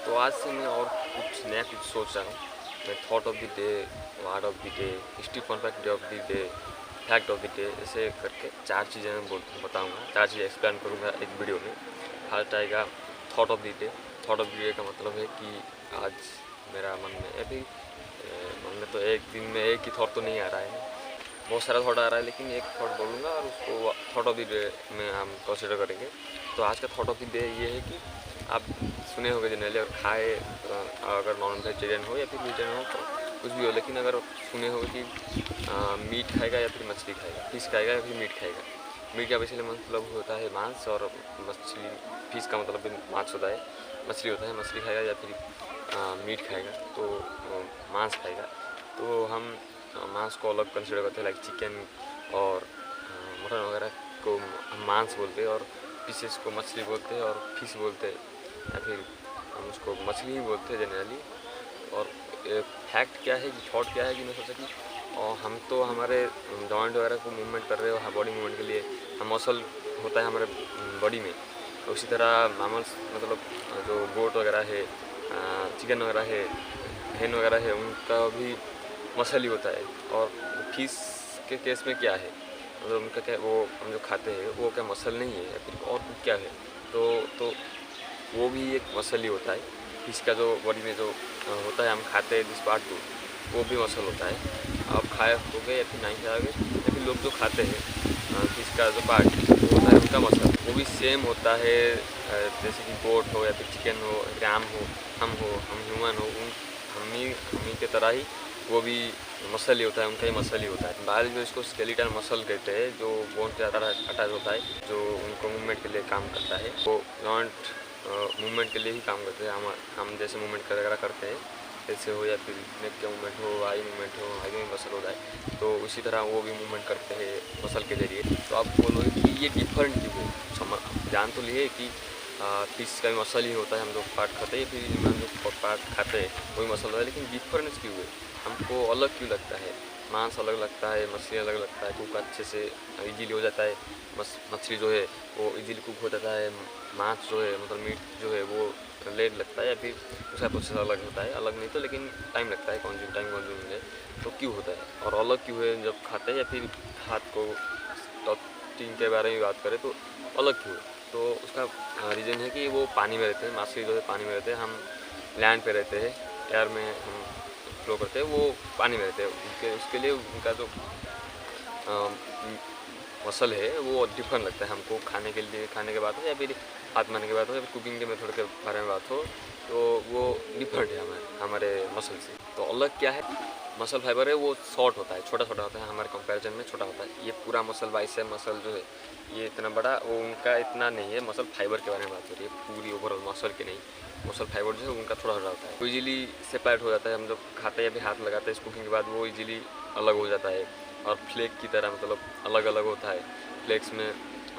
तो आज से मैं और कुछ नया कुछ सोच रहा हूँ। मैं thought of the day, word of the day, history fun fact day of the day, fact of the day, ऐसे करके 4 चीज़ें मैं बताऊँगा, 4 चीज़ें एक्सप्लेन करूँगा एक वीडियो में। फर्स्ट आएगा thought of the day. Thought of the day का मतलब है कि आज मेरा मन में अभी मन में तो एक दिन में एक ही थॉट तो नहीं आ रहा है, बहुत सारा थॉट आ रहा है, लेकिन एक थॉट बोलूँगा और उसको थॉट ऑफ द डे में हम कंसिडर करेंगे। तो आज का थॉट ऑफ द डे ये है कि आप सुने होंगे जनरली, अगर खाए अगर नॉन वेजिटेरियन हो या फिर वेजिटेरियन हो तो कुछ भी हो, लेकिन अगर सुने होंगे कि मीट खाएगा या फिर मछली खाएगा, फिश खाएगा या फिर मीट खाएगा। मीट का बेसिकली मतलब होता है मांस, और मछली फिश का मतलब भी मांस होता है, मछली होता है, मछली खाएगा या फिर मीट खाएगा तो मांस खाएगा। तो हम मांस को अलग कंसिडर करते हैं, लाइक चिकन और मटन वगैरह को हम मांस बोलते हैं, और फिशेस को मछली बोलते हैं और फिश बोलते हैं, या फिर हम उसको मछली ही बोलते हैं जनरली। और फैक्ट क्या है कि थॉट क्या है कि मैं सोचा कि हम तो हमारे जॉइंट वगैरह को मूवमेंट कर रहे हो, बॉडी मूवमेंट के लिए हम मसल होता है हमारे बॉडी में। तो उसी तरह मैमल्स मतलब जो गोट वगैरह है, चिकन वगैरह है, हेन वगैरह है, उनका भी मसल ही होता है। और फिश के केस में क्या है, मतलब उनका क्या, वो हम जो खाते हैं वो क्या मसल नहीं है या फिर और क्या है, तो वो भी एक मसल ही होता है। फिश का जो बॉडी में जो होता है, हम खाते हैं जिस पार्ट को, वो भी मसल होता है। आप खाए होगे या फिर नहीं खाओगे, या फिर लोग जो खाते हैं फिश का जो पार्ट वो होता है उनका मसल, वो भी सेम होता है। जैसे कि गोट हो या फिर चिकन हो, राम हो, हम ह्यूमन हो, उन हमी के तरह ही वो भी मसल ही होता है, उनका ही मसल ही होता है। बायोलॉजी में इसको स्केलेटल मसल कहते हैं, जो बोन के ज़्यादा अटैच होता है, जो उनको मूवमेंट के लिए काम करता है। वो जॉइंट मूवमेंट के लिए ही काम करते हैं। हम जैसे मूवमेंट वगैरह करते हैं, जैसे हो या फिर नेक का मूवमेंट हो, आई मूवमेंट हो, आई में मसल होता है, तो उसी तरह वो भी मूवमेंट करते हैं मसल के जरिए। तो आप बोलोगे कि ये डिफरेंट क्यों है, जान तो लिए कि फिश का भी मसल ही होता है, हम जो पार्ट खाते हैं, फिर हम जो पार्ट खाते हैं वही मसल होता है, लेकिन डिफरेंस क्यों है, हमको अलग क्यों लगता है। मांस अलग लगता है, मछली अलग लगता है, कुक अच्छे से इजीली हो जाता है, मछली जो है वो इजीली कुक हो जाता है, मांस जो है मतलब मीट जो है वो लेट लगता है, या फिर उसका प्रोसेस अलग होता है, अलग नहीं तो लेकिन टाइम लगता है, टाइम कंज्यूमिंग है। तो क्यों होता है और अलग क्यों है जब खाते हैं, या फिर हाथ को टॉपिंग के बारे में बात करें तो अलग क्यों है। तो उसका रीज़न है कि वो पानी में रहते हैं, मछली जो है पानी में रहते हैं, हम लैंड पे रहते हैं, एयर में हम फ्लो करते हैं, वो पानी में रहते हैं। उसके लिए उनका जो मसल है वो डिफरेंट लगता है हमको खाने के लिए, खाने के बाद हो या फिर हाथ मारने के बाद हो या फिर कुकिंग के मेथड के बारे में बात हो, तो वो डिफरेंट है हमारे मसल से। तो अलग क्या है, मसल फाइबर है वो शॉर्ट होता है, छोटा छोटा होता है, हमारे कंपैरिजन में छोटा होता है। ये पूरा मसल बाइसेप मसल जो है ये इतना बड़ा, वो उनका इतना नहीं है। मसल फाइबर के बारे में बात हो रही है, पूरी ओवरऑल मसल के नहीं। मसल फाइबर जो है उनका थोड़ा छोटा होता है, वो इजीली सेपरेट हो जाता है। हम जब खाते हैं या फिर हाथ लगाते हैं कुकिंग के बाद, वो इजीली अलग हो जाता है, और फ्लेक की तरह मतलब अलग अलग होता है। फ्लेक्स में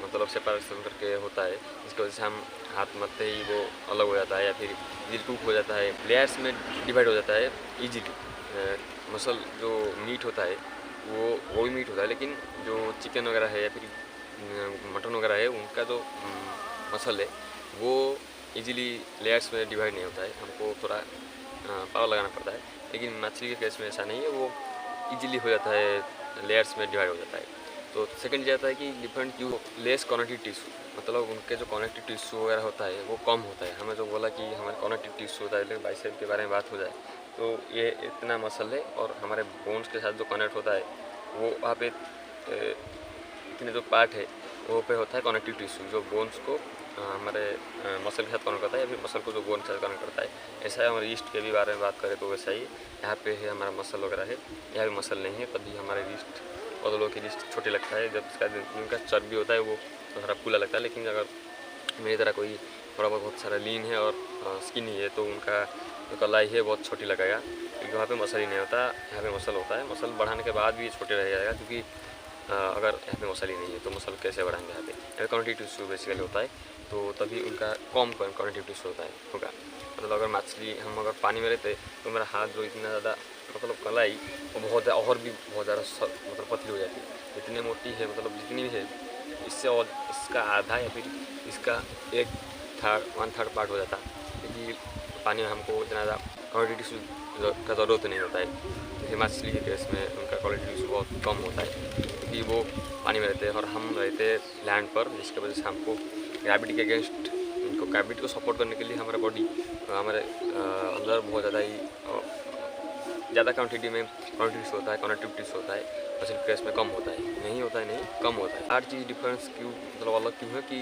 मतलब सेपरेशन करके होता है, जिसकी वजह से हम हाथ मारते ही वो अलग हो जाता है, या फिर इजीली कुक हो जाता है, लेयर्स में डिवाइड हो जाता है इजीली। मसल जो मीट होता है वो भी मीट होता है, लेकिन जो चिकन वगैरह है या फिर मटन वगैरह है, उनका जो मसल है वो इजीली लेयर्स में डिवाइड नहीं होता है, हमको थोड़ा पावर लगाना पड़ता है। लेकिन मछली के केस में ऐसा नहीं है, वो इजीली हो जाता है, लेयर्स में डिवाइड हो जाता है। तो सेकंड ये आता है कि डिफरेंट क्यों, लेस कनेक्टिव टिश्यू, मतलब उनके जो कनेक्टिव टिश्यू वगैरह होता है वो कम होता है। हमें जो बोला कि हमारे कनेक्टिव टिश्यू होता है, लेकिन बाइसेप के बारे में बात हो जाए तो ये इतना मसल है, और हमारे बोन्स के साथ जो कनेक्ट होता है वो वहाँ पे इतने जो पार्ट है वो पे होता है कनेक्टिव टिश्यू, जो बोन्स को हमारे मसल के साथ कनेक्ट करता है, या फिर मसल को जो बोन के साथ कनेक्ट करता है। ऐसा है हमारे रिस्ट के भी बारे में बात करें तो वैसा ही यहाँ पे है हमारा मसल वगैरह है, यहाँ भी मसल नहीं है, तभी हमारे रिस्ट और लोगों की रिस्ट छोटे लगता है, जब इसका उनका चर्बी होता है वो थोड़ा फूला लगता है। लेकिन अगर मेरी तरह कोई थोड़ा बहुत सारा लीन है और स्किनी है तो उनका जो कलाई है बहुत छोटी लगेगा, क्योंकि वहाँ पे मसल ही नहीं होता, यहाँ पे मसल होता है। मसल बढ़ाने के बाद भी ये छोटे रह जाएगा, क्योंकि अगर यहाँ पे मसल ही नहीं है तो मसल कैसे बढ़ाएंगे। यहाँ पे कनेक्टिव टिश्यू बेसिकली होता है, तो तभी उनका कम कनेक्टिव टिश्यू होगा। मतलब अगर मछली हम अगर पानी में रहते तो मेरा हाथ जो इतना ज़्यादा मतलब कलाई वो बहुत और भी बहुत ज़्यादा मतलब पतली हो जाती है। इतनी मोटी है, मतलब जितनी भी है इससे और इसका आधा या फिर इसका 1/3 1/3 पार्ट हो जाता, क्योंकि पानी में हमको इतना ज़्यादा क्वालिटी टिश्यू का ज़रूरत नहीं होता है। जैसे मछली के केस में उनका क्वालिटी टिश्यू बहुत कम होता है क्योंकि वो पानी में रहते हैं और हम रहते हैं लैंड पर, जिसकी वजह से हमको ग्रेविटी के अगेंस्ट उनको ग्रेविटी को सपोर्ट करने के लिए हमारा बॉडी हमारे अंदर बहुत ज़्यादा ही ज़्यादा क्वान्टिटी में क्वान्टिटीज होता है, कनेक्टिविटीज होता है। मसल केस में कम होता है, नहीं होता है, नहीं कम होता है। हर चीज़ डिफरेंस क्यों मतलब अलग क्यों है कि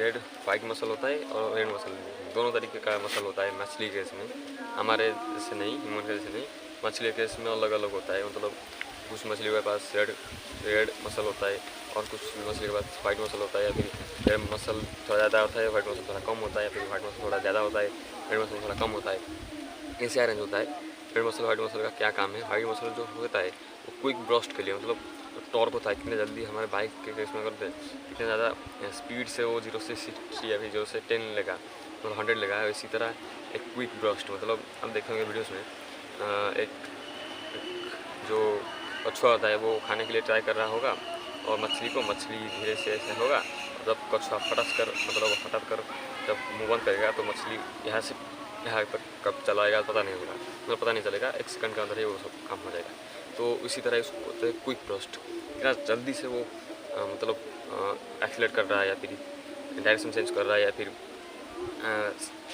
रेड वाइट मसल होता है और रेड मसल दोनों तरीके का मसल होता है मछली केस में, हमारे जैसे नहीं, ह्यूमन केस नहीं। मछली केस में अलग अलग होता है, मतलब कुछ मछली के पास रेड मसल होता है और कुछ मछली के पास वाइट मसल होता है, या फिर रेड मसल थोड़ा ज़्यादा होता है, वाइट मसल थोड़ा कम होता है, या फिर वाइट मसल थोड़ा ज़्यादा होता है, रेड मसल थोड़ा कम होता है। ऐसे अरेंज होता है। रेड मसल वाइट मसल का क्या काम है? वाइट मसल जो होता है वो क्विक ब्रस्ट के लिए, मतलब टॉर्क होता है, कितने जल्दी हमारे बाइक के केस में करते हैं कितने ज़्यादा स्पीड से वो 0 से 60 या फिर 0 से 10 लेगा, मतलब 100 लेगा। इसी तरह एक क्विक ब्रस्ट, मतलब हम देखेंगे वीडियोस में एक जो कछुआ होता है वो खाने के लिए ट्राई कर रहा होगा और मछली धीरे से ऐसे होगा, जब कछुआ फटक कर जब मुँह बंद करेगा तो मछली यहाँ से यहाँ पर कब चलाएगा पता नहीं होगा, मतलब पता नहीं चलेगा, 1 सेकंड के अंदर ही वो सब काम हो जाएगा। तो इसी तरह इसको बोलते हैं क्विक ब्रस्ट। इतना जल्दी से वो मतलब एक्सीलरेट कर रहा है या फिर डायरेक्शन चेंज कर रहा है या फिर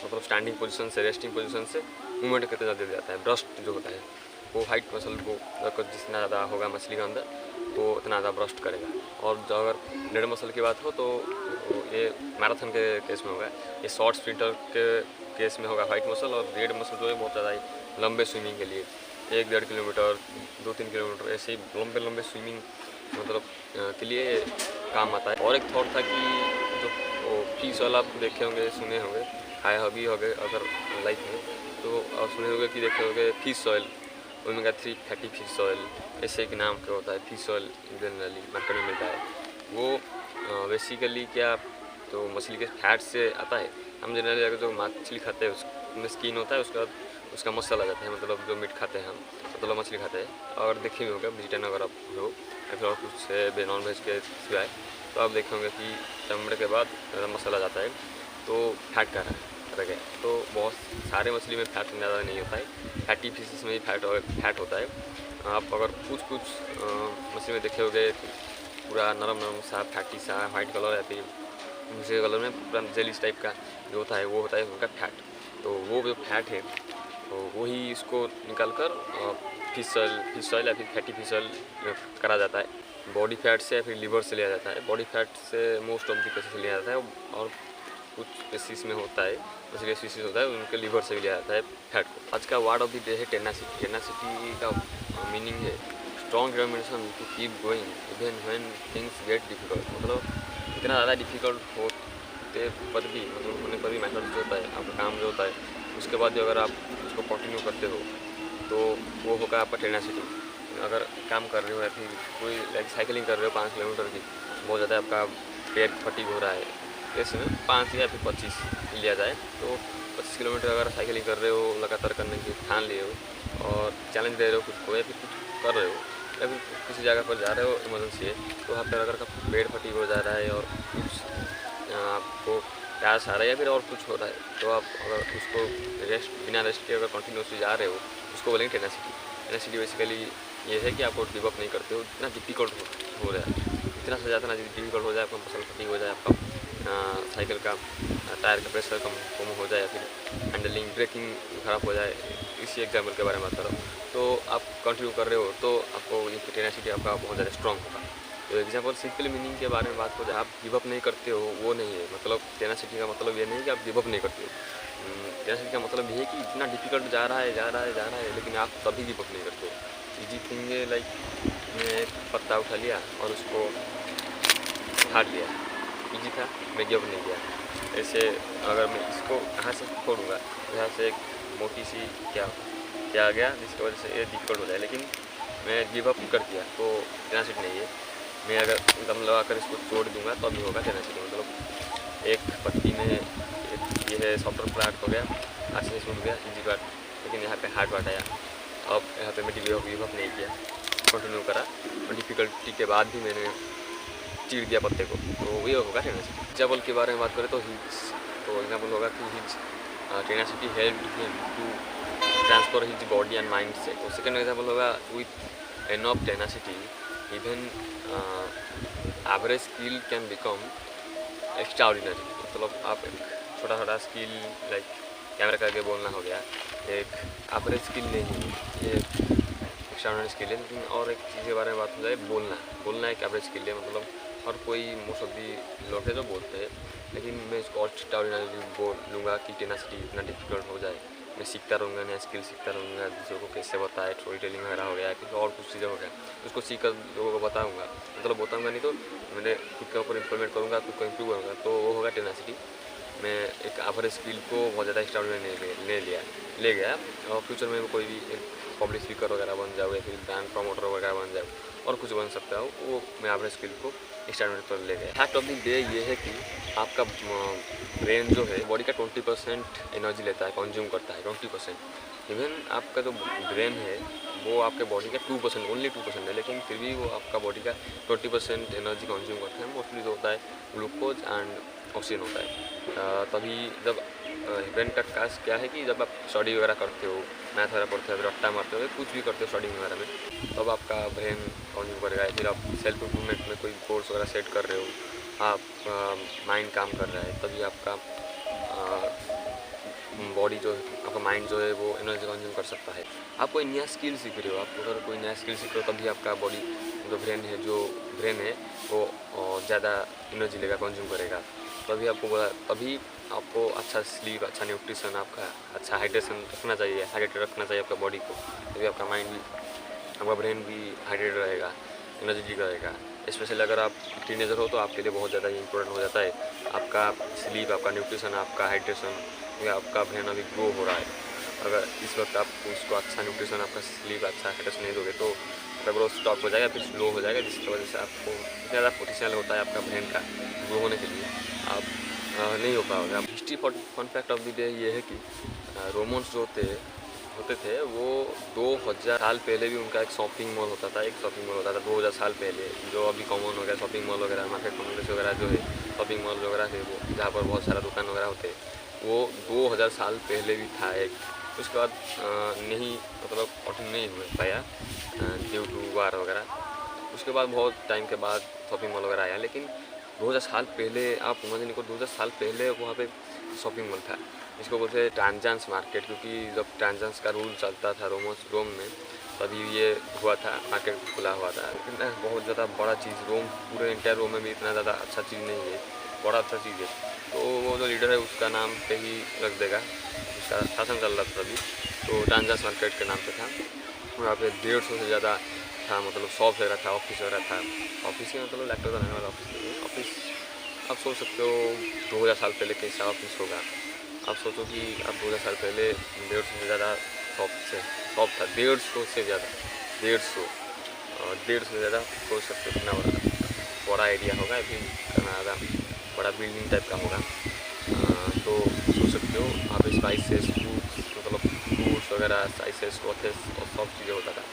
मतलब स्टैंडिंग पोजीशन से रेस्टिंग पोजीशन से मूवमेंट कितना जल्दी दे जाता है। ब्रस्ट जो होता है वो हाइट मसल को जितना ज़्यादा होगा मछली के अंदर तो उतना ज़्यादा ब्रस्ट करेगा। और जो अगर रेड मसल की बात हो तो ये मैराथन के केस में होगा, ये शॉर्ट स्प्रिंटर के केस में होगा वाइट मसल। और रेड मसल जो है बहुत ज़्यादा ही लंबे स्विमिंग के लिए 1-1.5 किलोमीटर 2-3 किलोमीटर ऐसे ही लंबे स्विमिंग मतलब के लिए काम आता है। और एक थॉट था कि जो फिश वाला आप देखे होंगे, सुने होंगे, खाए भी होंगे अगर लाइफ में, तो सुने होंगे कि देखे होंगे fish oil, omega 3 fatty fish oil ऐसे एक नाम का होता है। फिश ऑयल जनरली मार्केट में मिलता है। वो बेसिकली क्या तो मछली के फैट से आता है। हम जनरली अगर जो मछली खाते हैं उसमें स्किन होता है, उसके बाद उसका मसल आ जाता है, मतलब जो मीट खाते हैं हम मतलब मछली खाते हैं। और देखे भी होंगे वेजिटेरियन अगर आप हो या फिर और कुछ नॉन वेज के सिवाय, तो आप देखे होंगे कि चमड़े के बाद मसाला जाता है तो फैट का रह गया। तो बहुत सारे मछली में फैट ज़्यादा नहीं होता है, फैटी फिशेस में ही फैट होता है। आप अगर कुछ मछली में देखे होंगे पूरा नरम सा फैटी सा वाइट कलर या फिर दूसरे कलर में पूरा जेलिस टाइप का जो होता है वो होता है उनका फैट। तो वो जो फैट है तो वही इसको निकाल कर फिश ऑयल या फिर फैटी फिश ऑयल करा जाता है। बॉडी फैट से या फिर लिवर से लिया जाता है। बॉडी फैट से मोस्ट ऑफ द केसेस लिया जाता है और कुछ स्पीसीज में होता है, मछली स्पीसीज होता है उनके लिवर से भी लिया जाता है फैट को। आज का वर्ड ऑफ द डे है टेनासिटी। टेनासिटी का मीनिंग है strong determination to keep going even when things get difficult. मतलब इतना ज़्यादा डिफिकल्ट होते पर भी, मतलब होने पर भी मेथड जो होता है आपका काम जो होता है उसके बाद भी अगर आप उसको कंटिन्यू करते हो तो वो होगा आपका टेनासिटी। अगर काम कर रहे हो या फिर कोई लाइक साइकिलिंग कर रहे हो 5 किलोमीटर की, बहुत ज़्यादा आपका पैर फटीग हो रहा है, इसमें 5 या फिर 25 लिया जाए तो 25 किलोमीटर अगर साइकिलिंग कर रहे हो लगातार करने की ठान लिए हो और चैलेंज दे रहे हो खुद को या फिर कुछ कर रहे हो या फिर किसी जगह पर जा रहे हो इमरजेंसी है, तो वहाँ पर अगर पेड़ फटीग हो जा रहा है और कुछ आपको प्यास आ रहा है या फिर और कुछ हो रहा है, तो आप अगर उसको बिना रेस्ट के अगर कंटिन्यूसली जा रहे हो उसको बोलेंगे टेनासिटी। टेनासिटी बेसिकली ये है कि आपको गिव अप नहीं करते हो, इतना डिफिकल्ट हो रहा है, इतना से ज़्यादा ना डिफिकल्ट हो जाए, आपका मसल फटीग हो जाए, आपका साइकिल का टायर का प्रेशर कम हो जाए या फिर हैंडलिंग ब्रेकिंग ख़राब हो जाए, इसी एग्जाम्पल के बारे में बात कर रहा हूँ, तो आप कंटिन्यू कर रहे हो तो आपको ये टेनासिटी आपका बहुत ज़्यादा स्ट्रॉन्ग होगा। तो एग्जाम्पल सिंपल मीनिंग के बारे में बात हो जाए, आप गिव अप नहीं करते हो वो नहीं है, मतलब टेनासिटी का मतलब ये नहीं है कि आप गिव अप नहीं करते हो। टेनासिटी का मतलब ये है कि इतना डिफिकल्ट जा रहा है लेकिन आप तभी गिव अप नहीं करते हो। ईजी थिंग है लाइक मैं एक पत्ता उठा लिया और उसको फाड़ लिया, ईजी था, मैं गिव अप नहीं किया। ऐसे अगर मैं इसको कहाँ से छोड़ूंगा, यहाँ से एक मोटी सी क्या आ गया जिसकी वजह से ये डिफिकल्ट हो जाए, लेकिन मैं गिव अप कर दिया तो टेनासिटी नहीं है। मैं अगर दम लगा कर इसको छोड़ दूंगा तो अभी होगा टेनासिटी। मतलब एक पत्ती में ये है सॉफ्टवेयर पार्ट हो गया, अच्छे से छूट गया इजी पार्ट, लेकिन यहाँ पे हार्ड पार्ट आया। अब यहाँ पे मैं गिव अप नहीं किया, कंटिन्यू करा और डिफ़िकल्टी के बाद भी मैंने चीर दिया पत्ते को, तो ये होगा टेनासिटी। एग्जाम्पल के बारे में बात करें तो हिज, तो एग्जाम्पल होगा कि his tenacity help him to transfer his body and mind set. तो सेकेंड एग्जाम्पल होगा with enough tenacity even average skill can become extraordinary. मतलब आप एक छोटा छोटा स्किल लाइक कैमरा करके बोलना हो गया, एक एवरेज स्किल नहीं है, ये एक्स्ट्राऑर्डिनरी स्किल है। लेकिन और एक चीज़ के बारे में बात हो जाए, बोलना एक एवरेज स्किल है। मतलब हर कोई मोस्ट ऑफ दी लोग है जो बोलते हैं, लेकिन मैं इसको एक्स्ट्राऑर्डिनरी बोल लूँगा कि टेनासिटी इतना डिफिकल्ट हो जाए। मैं सीखता रहूँगा, नया स्किल सीखता रहूँगा, दूसरों को कैसे बताए, स्टोरी टेलिंग वगैरह हो गया, कुछ और कुछ चीज़ें हो गया, उसको सीख कर लोगों को बताऊँगा। मतलब बताऊँगा नहीं तो मैंने खुद के ऊपर इम्प्लीमेंट करूँगा, खुद को इम्प्रूव करूँगा, तो वो होगा टेनासिटी। मैं एक एवरेज स्किल को बहुत ज़्यादा एक्स्ट्राऑर्डिनरी ले गया और फ्यूचर में कोई भी एक पब्लिक स्पीकर वगैरह बन जाओ या फिर ब्रांड प्रमोटर वगैरह बन जाओ और कुछ बन सकता हो, वो मैं एवरेज स्किल को एक्स्ट्राऑर्डिनरी पर ले गया। फैक्ट ऑफ द डे ये है कि आपका ब्रेन जो है बॉडी का 20% एनर्जी लेता है, कंज्यूम करता है 20%। इवन आपका जो ब्रेन है वो आपके बॉडी का 2%, ओनली 2% है, लेकिन फिर भी वो आपका बॉडी का 20% एनर्जी कंज्यूम करता है। मोस्टली जो होता है ग्लूकोज एंड ऑक्सीजन होता है। तभी जब ब्रेन का टास्क क्या है कि जब आप स्टडी वगैरह करते हो, मैथ वगैरह पढ़ते हो, रट्टा मारते हो, कुछ भी करते हो स्टडी वगैरह में, तब आपका ब्रेन कंज्यूम करेगा। फिर आप सेल्फ इम्प्रूवमेंट में कोई कोर्स वगैरह सेट कर रहे हो, आप माइंड काम कर रहा है, तभी आपका बॉडी जो है, आपका माइंड जो है वो एनर्जी कंज्यूम कर सकता है। आप कोई नया स्किल सीख रहे हो, आप अगर कोई नया स्किल सीख रहे हो, तभी आपका बॉडी जो ब्रेन है वो ज़्यादा एनर्जी लेगा, कंज्यूम करेगा। तभी आपको अच्छा स्लीप, अच्छा न्यूट्रिशन, आपका अच्छा हाइड्रेशन रखना चाहिए, हाइड्रेटेड रखना चाहिए आपका बॉडी को। तभी आपका माइंड भी, आपका ब्रेन भी हाइड्रेटेड रहेगा, एनर्जेटिक रहेगा। स्पेशली अगर आप टीनेजर हो तो आपके लिए बहुत ज़्यादा इंपॉर्टेंट हो जाता है आपका स्लीप, आपका न्यूट्रिशन, आपका हाइड्रेशन। या आपका ब्रेन अभी ग्रो हो रहा है, अगर इस वक्त आप उसको अच्छा न्यूट्रिशन, आपका स्लीप, अच्छा हाइड्रेशन नहीं दोगे तो आपका ग्रोथ स्टॉप हो जाएगा, फिर स्लो हो जाएगा, जिसकी वजह से आपको इतना ज़्यादा पोटेंशियल होता है आपका ब्रेन का ग्रो होने के लिए, आप नहीं हो पाओगे। अब history fun fact of the day ये है कि रोमन्स जो होते थे वो 2000 साल पहले भी उनका एक शॉपिंग मॉल होता था। 2000 साल पहले, जो अभी कॉमन हो गया शॉपिंग मॉल वगैरह, मार्केट कॉम्प्लेक्स वगैरह जो है, शॉपिंग मॉल वगैरह है वो, जहाँ पर बहुत सारा दुकान वगैरह होते हैं, वो 2000 साल पहले भी था एक। उसके बाद नहीं, मतलब कंटिन्यू नहीं हो पाया ड्यू टू वार वगैरह। उसके बाद बहुत टाइम के बाद शॉपिंग मॉल वगैरह आया, लेकिन 2000 साल पहले आप इमेजिन करो, 2000 साल पहले वहाँ पे शॉपिंग मॉल था। इसको बोलते हैं ट्रांजांस मार्केट, क्योंकि जब ट्रांजांस का रूल चलता था रोम में, तभी ये हुआ था, मार्केट खुला हुआ था। लेकिन बहुत ज़्यादा बड़ा चीज़, पूरे इंटायर रोम में भी इतना ज़्यादा अच्छा चीज़ नहीं है, बड़ा अच्छा चीज़ है। तो वो जो लीडर है उसका नाम पे ही रख देगा, उसका शासन चल रहा था तभी, तो ट्रांजांस मार्केट के नाम पे था। वहाँ पे 150 से ज़्यादा था, मतलब शॉप वगैरह था, ऑफिस वगैरह था। ऑफिस के मतलब लैपटॉप बनाने वाला ऑफिस नहीं है, ऑफिस आप सोच सकते हो 2000 साल पहले कैसा ऑफिस होगा। आप सोचो कि आप 2000 साल पहले 150 से ज़्यादा शॉप था, 150 से ज़्यादा, 150 से ज़्यादा, सोच सकते हो कितना बड़ा एरिया होगा, फिर ज़्यादा बड़ा बिल्डिंग टाइप का होगा। तो सोच सकते हो वहाँ पे स्पाइसेस, फ्रूट्स वगैरह, स्पाइसेस, वॉथेस और सब चीज़ें होता था।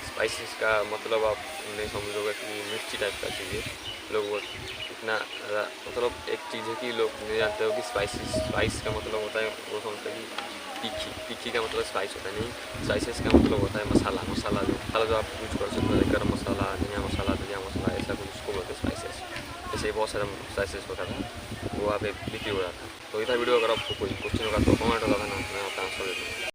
स्पाइसेस का मतलब आप नहीं समझोगे कि मिर्ची टाइप का चीज़ है। लोग वो इतना ज़्यादा, मतलब एक चीज़ है कि लोग नहीं जानते हो कि स्पाइस का मतलब होता है, वो समझते हैं कि तीखी का मतलब स्पाइस होता है, नहीं, स्पाइसेस का मतलब होता है मसाला जो आप यूज कर सकते हो, गरम मसाला, धनिया मसाला, ऐसा कुछ उसको बोलते हैं स्पाइसेस। ऐसे बहुत सारा स्पाइसेस होता था, वो वहाँ पे बिक्री हो रहा था। तो इधर वीडियो अगर आपको कोई क्वेश्चन होगा तो कमेंट होगा ना, मैं आपका आंसर दे दूँगा।